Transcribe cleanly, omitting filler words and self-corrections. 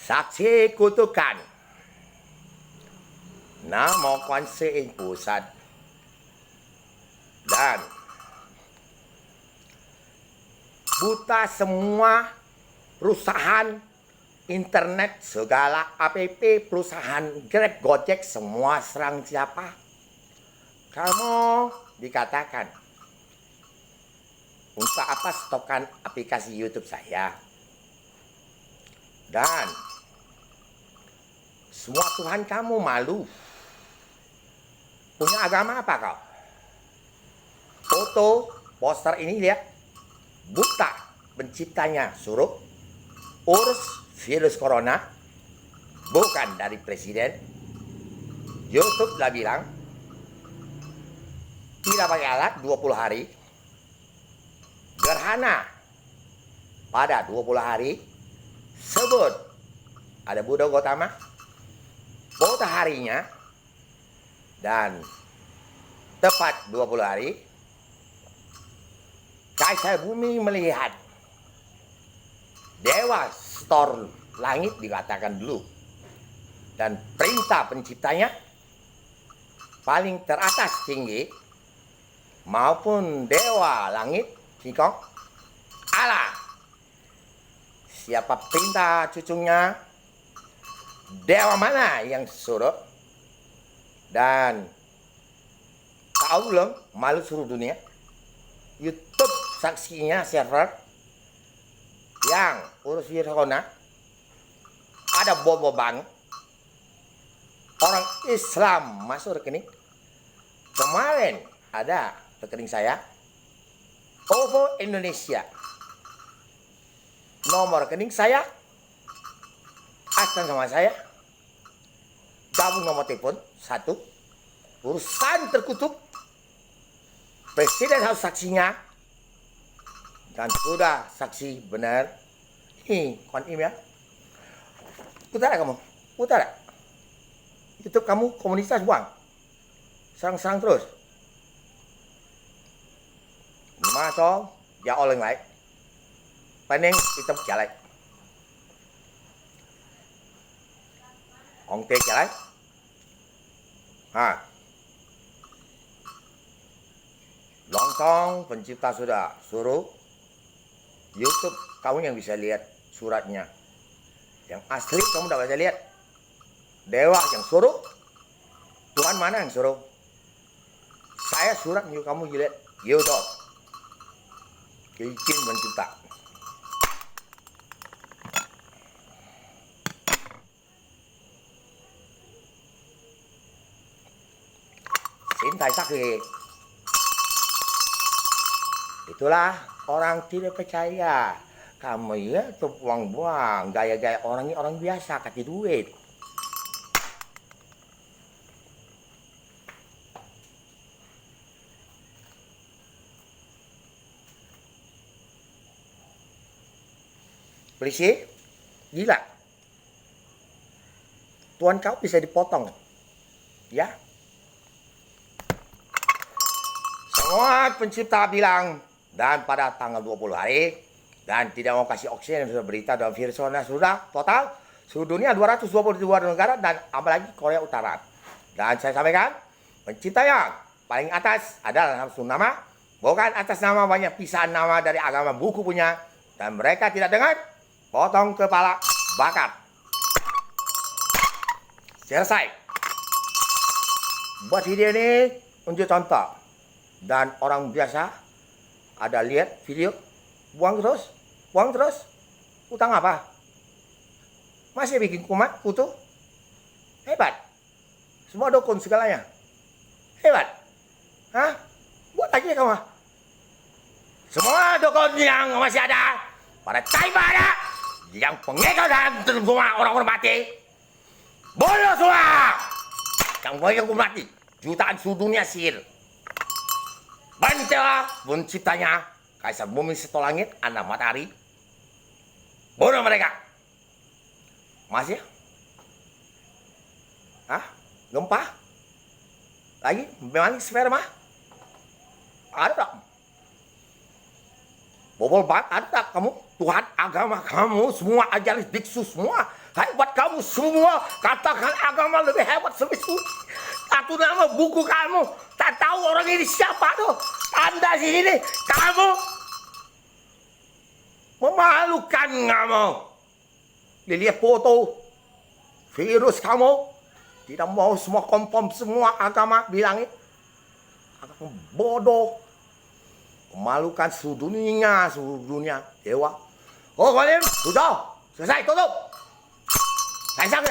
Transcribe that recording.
Saksi kutukan Namo Kuan Yin Pusat dan buta semua perusahaan internet, segala app, perusahaan Grab, Gojek, semua serang siapa? Kamu dikatakan, untuk apa stokan aplikasi YouTube saya? Dan semua Tuhan kamu malu. Punya agama apa kau? Foto, poster ini lihat. Buta penciptanya suruh urus virus corona. Bukan dari presiden. YouTube lah bilang tidak pakai alat 20 hari. Gerhana pada 20 hari. Sebut ada Buddha Gautama. Foto harinya dan tepat 20 hari. Kaisar bumi melihat dewa stor langit dikatakan dulu, dan perintah penciptanya paling teratas tinggi maupun dewa langit Kikong Allah. Siapa perintah cucunya, dewa mana yang suruh, dan tahu belum malu seluruh dunia. YouTube saksinya server yang urus virus corona ada bobo bank orang Islam masuk rekening. Kemarin ada rekening saya OVO Indonesia, nomor rekening saya atas sama saya, gabung nomor telepon satu, urusan terkutuk. Presiden harus saksinya, dan sudah saksi benar. Ini Kuan Im ya. Utara kamu, utara. YouTube kamu komunitas buang, serang-serang terus. Masuk, ya oleng lại. Pening kita trả lại. Ông tê trả lại. Lontong pencipta sudah suruh YouTube kamu yang bisa lihat suratnya. Yang asli kamu tidak bisa lihat. Dewa yang suruh, Tuhan mana yang suruh? Saya surat yang kamu lihat YouTube. Izin pencipta. Cintai sakit. Itulah orang tidak percaya. Kamu ya tuh buang-buang. Gaya-gaya orang ini orang biasa, kasih duit. Polisi, gila. Tuan kau bisa dipotong. Ya. Semua pencipta bilang, dan pada tanggal 20 hari, dan tidak mau kasih oksigen, sudah berita dalam virus corona sudah total seluruh dunia 222 negara dan apalagi Korea Utara. Dan saya sampaikan, pencipta yang paling atas adalah langsung nama, bukan atas nama banyak pisahan nama dari agama buku punya, dan mereka tidak dengar, potong kepala, bakar. Selesai. Buat video ini untuk contoh. Dan orang biasa ada lihat video, buang terus, utang apa? Masih bikin kumat, kutu, hebat. Semua dukun segalanya, hebat. Hah? Buat lagi kamu. Semua dukun yang masih ada, pada Taiba ada, yang pengekal dan semua orang-orang mati, bodoh semua. Yang banyak mati, jutaan seluruh dunia sihir. Bantulah penciptanya, kaisar bumi seto langit, anak matahari. Bunuh mereka. Masih? Hah? Gempa? Lagi? Memang sperma? Ada tak? Bobol banget ada tak kamu? Tuhan, agama kamu, semua ajaran biksu semua Hebat kamu semua. Katakan agama lebih hebat sampai suci. Satu nama buku kamu. Tak tahu orang ini siapa tuh. Anda sini. Kamu memalukan kamu. Dilihat foto. Virus kamu. Tidak mau semua konform semua agama bilangin. Agama bodoh. Memalukan seluruh dunia. Dewa. Oh kalian sudah. Selesai tutup. Saya